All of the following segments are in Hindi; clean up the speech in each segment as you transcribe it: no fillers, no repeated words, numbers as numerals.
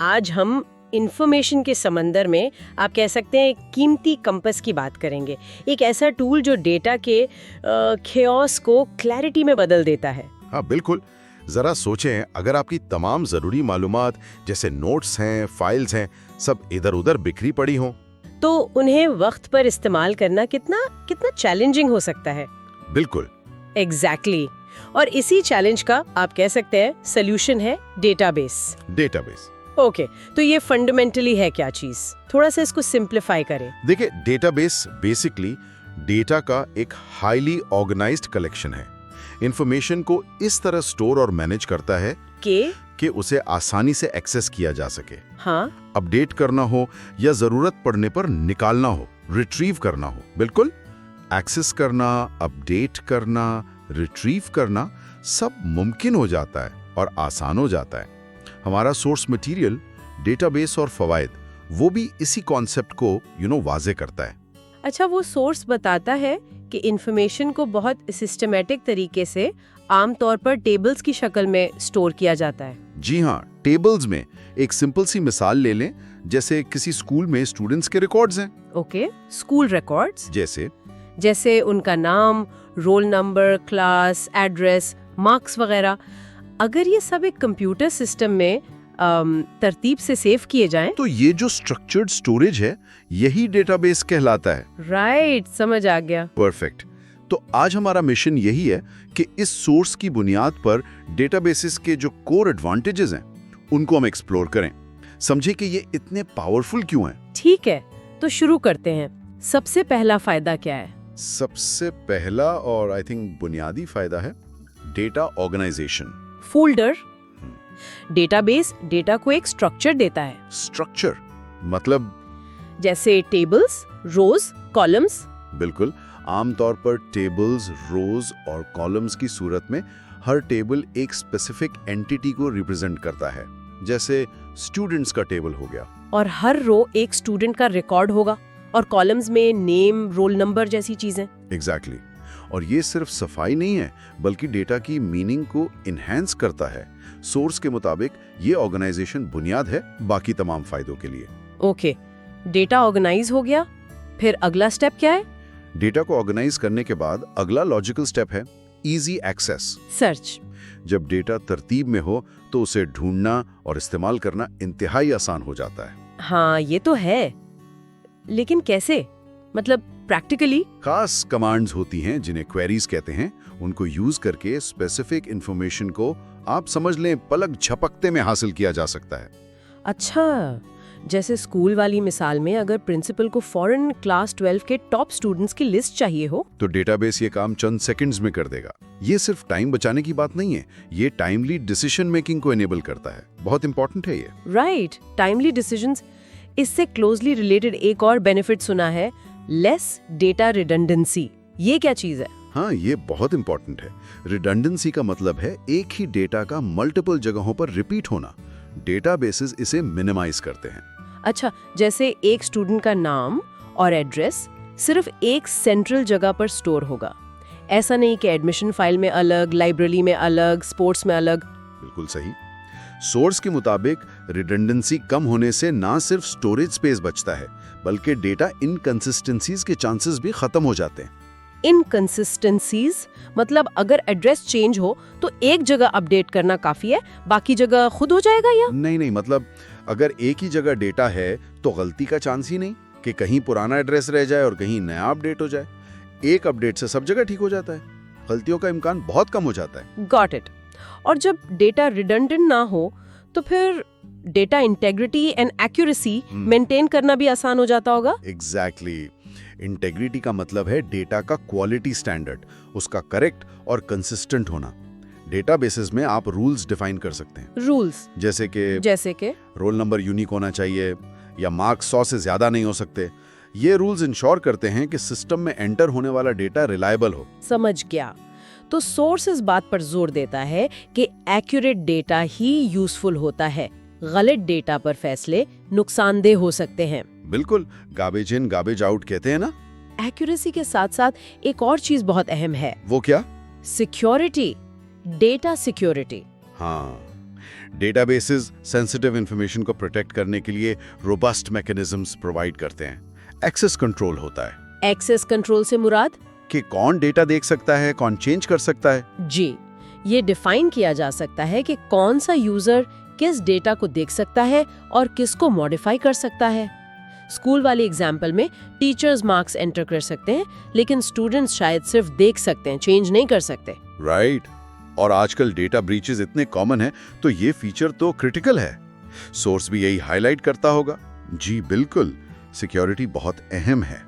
आज हम इंफॉर्मेशन के समंदर में आप कह सकते हैं एक कीमती कंपास की बात करेंगे। एक ऐसा टूल जो डेटा के खेओस को क्लैरिटी में बदल देता है। हाँ बिल्कुल। जरा सोचें, अगर आपकी तमाम जरूरी मालूमात जैसे नोट्स हैं, फाइल्स हैं, सब इधर उधर बिखरी पड़ी हों, तो उन्हें वक्त पर इस्तेमाल करना कितना चैलेंजिंग हो सकता है। बिल्कुल एग्जैक्टली। और इसी चैलेंज का आप कह सकते हैं सोल्यूशन है डेटाबेस। ओके, तो ये फंडामेंटली है क्या चीज? थोड़ा सा इसको सिंप्लीफाई करें। देखिए, डेटाबेस बेसिकली डेटा का एक हाईली ऑर्गेनाइज्ड कलेक्शन है। इंफॉर्मेशन को इस तरह स्टोर और मैनेज करता है कि उसे आसानी से एक्सेस किया जा सके। हाँ, अपडेट करना हो या जरूरत पड़ने पर निकालना हो, रिट्रीव करना हो। बिल्कुल, एक्सेस करना, अपडेट करना, रिट्रीव करना सब मुमकिन हो जाता है और आसान हो जाता है। हमारा सोर्स मटेरियल, डेटाबेस और फवायद वो भी इसी कॉन्सेप्ट को वाज़े करता है। अच्छा, वो सोर्स बताता है कि इंफॉर्मेशन को बहुत सिस्टमैटिक तरीके से आमतौर पर टेबल्स की शक्ल में स्टोर किया जाता है। जी हाँ, टेबल्स में एक सिंपल सी मिसाल ले लें, जैसे किसी स्कूल में स्टूडेंट्स के रिकॉर्ड्स हैं। ओके, स्कूल रिकॉर्ड्स जैसे उनका नाम, roll number, class, address, marks वगैरह। अगर ये सब एक कंप्यूटर सिस्टम में तरतीब से सेव किए जाएं, तो ये जो स्ट्रक्चर्ड स्टोरेज है, यही डेटाबेस कहलाता है। राइट, समझ आ गया। परफेक्ट। तो आज हमारा मिशन यही है कि इस सोर्स की बुनियाद पर डेटाबेसेस के जो कोर एडवांटेजेस हैं, उनको हम एक्सप्लोर करें, समझे कि ये इतने पावरफुल क्यों हैं। ठीक है, तो शुरू करते हैं। सबसे पहला फायदा क्या है? सबसे पहला और आई थिंक बुनियादी फायदा है data organisation. Folder. Database data को एक स्ट्रक्चर देता है। स्ट्रक्चर मतलब? जैसे टेबल्स, रोज, कॉलम्स। बिल्कुल। आमतौर पर टेबल्स, रोज और कॉलम्स की सूरत में हर टेबल एक स्पेसिफिक एंटिटी को रिप्रेजेंट करता है। जैसे स्टूडेंट्स का टेबल हो गया। और हर रो एक स्टूडेंट का रिकॉर्ड होगा और कॉलम्स में नेम, रोल नंबर जैसी चीजें। एग्जैक्टली। और ये सिर्फ सफाई नहीं है, बल्कि डेटा की मीनिंग को इन्हेंस करता है। सोर्स के मुताबिक ये ऑर्गेनाइजेशन बुनियाद है बाकी तमाम फायदों के लिए। ओके, डेटा ऑर्गेनाइज हो गया, फिर अगला स्टेप क्या है? डेटा को ऑर्गेनाइज करने के बाद अगला लॉजिकल स्टेप है इजी एक्सेस। सर्च। जब डेटा तरतीब में हो तो उसे ढूंढना और इस्तेमाल करना इंतहाई आसान हो जाता है। हाँ, ये तो है, लेकिन कैसे? मतलब प्रैक्टिकली? खास कमांड्स होती हैं जिन्हें क्वेरीज कहते हैं। उनको यूज करके स्पेसिफिक इंफॉर्मेशन को आप समझ लें पलक झपकते में हासिल किया जा सकता है। अच्छा, जैसे स्कूल वाली मिसाल में अगर प्रिंसिपल को फौरन क्लास 12 के टॉप स्टूडेंट्स की लिस्ट चाहिए हो, तो डेटाबेस ये काम चंद सेकंड्स में कर देगा। ये सिर्फ टाइम बचाने की बात नहीं है, ये टाइमली डिसीजन मेकिंग को एनेबल करता है। बहुत इंपॉर्टेंट है ये। Right, timely decisions. इससे क्लोजली रिलेटेड एक और बेनिफिट सुना है, लेस डेटा रिडंडेंसी। ये क्या चीज है? हाँ, ये बहुत इंपॉर्टेंट है। रिडंडेंसी का मतलब है एक ही डेटा का मल्टीपल जगहों पर रिपीट होना। डेटाबेसेस इसे मिनिमाइज करते हैं। अच्छा, जैसे एक स्टूडेंट का नाम और एड्रेस सिर्फ एक सेंट्रल जगह पर स्टोर होगा। ऐसा नहीं कि एडमिशन फाइल में अलग, लाइब्रेरी में अलग, स्पोर्ट्स में अलग। बिल्कुल सही। सोर्स के मुताबिक रिडंडेंसी कम होने से ना सिर्फ स्टोरेज स्पेस बचता है, बल्कि डेटा इनकंसिस्टेंसीज के चांसेस भी खत्म हो जाते हैं। इनकंसिस्टेंसीज मतलब अगर एड्रेस चेंज हो तो एक जगह अपडेट करना काफी है, बाकी जगह खुद हो जाएगा या? नहीं, मतलब अगर एक ही जगह डेटा है तो गलती का चांस ही नहीं कि कहीं पुराना एड्रेस रह जाए और कहीं नया अपडेट हो जाए। एक अपडेट से सब जगह ठीक हो जाता है। गलतियों का इम्कान बहुत कम हो जाता है। Got it. और जब डेटा रिडंडेंट ना हो तो फिर data integrity and accuracy maintain करना भी आसान हो जाता होगा। एग्जैक्टली। इंटेग्रिटी का मतलब है डेटा का क्वालिटी स्टैंडर्ड, उसका करेक्ट और कंसिस्टेंट होना। डेटाबेसेस में आप रूल्स डिफाइन कर सकते हैं। रूल्स जैसे कि रोल नंबर यूनिक होना चाहिए या मार्क्स 100 से ज्यादा नहीं हो सकते। ये रूल्स इंश्योर करते हैं कि सिस्टम में एंटर होने वाला डेटा रिलायबल हो। समझ गया। तो सोर्स इस बात पर जोर देता है कि एक्यूरेट डेटा ही यूजफुल होता है। गलत डेटा पर फैसले नुकसानदेह हो सकते हैं। बिल्कुल, गार्बेज इन गार्बेज आउट कहते हैं ना। एक्यूरेसी के साथ साथ एक और चीज बहुत अहम है। वो क्या? Security, data security. हाँ, डेटाबेसेस सेंसिटिव इंफॉर्मेशन को प्रोटेक्ट करने के लिए रोबस्ट मैकेनिज्म्स प्रोवाइड करते हैं। एक्सेस कंट्रोल होता है। एक्सेस कंट्रोल से मुराद? कि कौन डेटा देख सकता है, कौन चेंज कर सकता है। जी, ये डिफाइन किया जा सकता है कि कौन सा यूजर किस डेटा को देख सकता है और किसको मॉडिफाई कर सकता है। स्कूल वाले एग्जाम्पल में टीचर्स मार्क्स एंटर कर सकते हैं, लेकिन स्टूडेंट्स शायद सिर्फ देख सकते हैं, चेंज नहीं कर सकते। राइट। और आजकल डेटा ब्रीचेस इतने कॉमन है, तो ये फीचर तो क्रिटिकल है। सोर्स भी यही हाईलाइट करता होगा। जी बिल्कुल, सिक्योरिटी बहुत अहम है।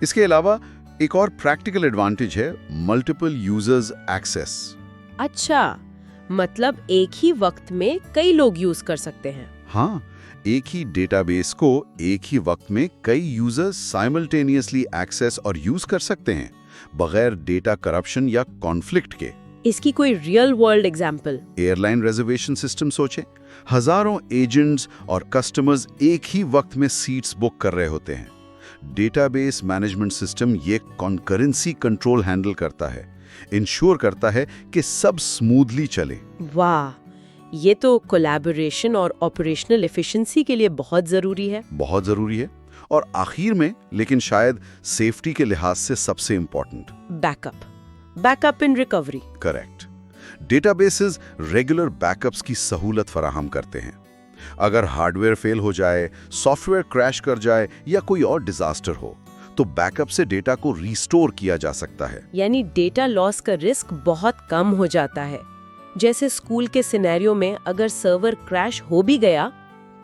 इसके अलावा एक और प्रैक्टिकल एडवांटेज है मल्टीपल यूजर्स एक्सेस। अच्छा, मतलब एक ही वक्त में कई लोग यूज कर सकते हैं। हाँ, एक ही डेटाबेस को एक ही वक्त में कई यूजर्स साइमल्टेनियसली एक्सेस और यूज कर सकते हैं, बगैर डेटा करप्शन या कॉन्फ्लिक्ट के। इसकी कोई real world example? Airline reservation system सोचें। हजारों एजेंट्स और कस्टमर्स एक ही वक्त में सीट्स बुक कर रहे होते हैं। डेटाबेस मैनेजमेंट सिस्टम ये कॉन्करेंसी कंट्रोल हैंडल करता है, इंश्योर करता है कि सब स्मूथली चले। वाह, ये तो कोलैबोरेशन और ऑपरेशनल एफिशिएंसी के लिए बहुत जरूरी है। बहुत जरूरी है। और आखिर में, लेकिन शायद सेफ्टी के लिहाज से सबसे इंपॉर्टेंट, बैकअप इन recovery. Correct. Databases regular backups की सहूलत फराहम करते हैं। अगर हार्डवेयर फेल हो जाए, सॉफ्टवेयर क्रैश कर जाए या कोई और डिजास्टर हो, तो बैकअप से डेटा को रिस्टोर किया जा सकता है। यानी डेटा लॉस का रिस्क बहुत कम हो जाता है। जैसे स्कूल के सिनेरियो में अगर सर्वर क्रैश हो भी गया,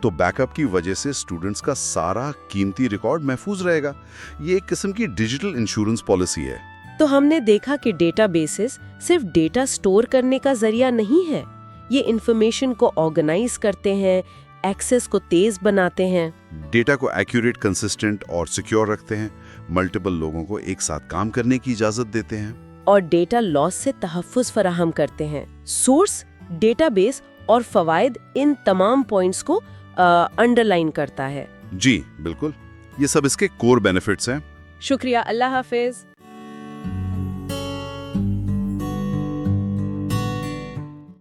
तो बैकअप की वजह से स्टूडेंट्स का सारा कीमती रिकॉर्ड महफूज रहेगा। ये एक किस्म की डिजिटल इंश्योरेंस पॉलिसी है। तो हमने देखा कि डेटाबेसेस सिर्फ डेटा स्टोर करने का जरिया नहीं है, ये इंफॉर्मेशन को ऑर्गेनाइज करते हैं, एक्सेस को तेज बनाते हैं, डेटा को एक्यूरेट, कंसिस्टेंट और सिक्योर रखते हैं, मल्टीपल लोगों को एक साथ काम करने की इजाजत देते हैं, और डेटा लॉस से तहफ्फुज फराहम करते हैं। सोर्स, डेटाबेस और फवायद, इन तमाम पॉइंट्स को अंडरलाइन करता है। जी बिल्कुल, ये सब इसके कोर बेनिफिट्स हैं। शुक्रिया, अल्लाह हाफिज।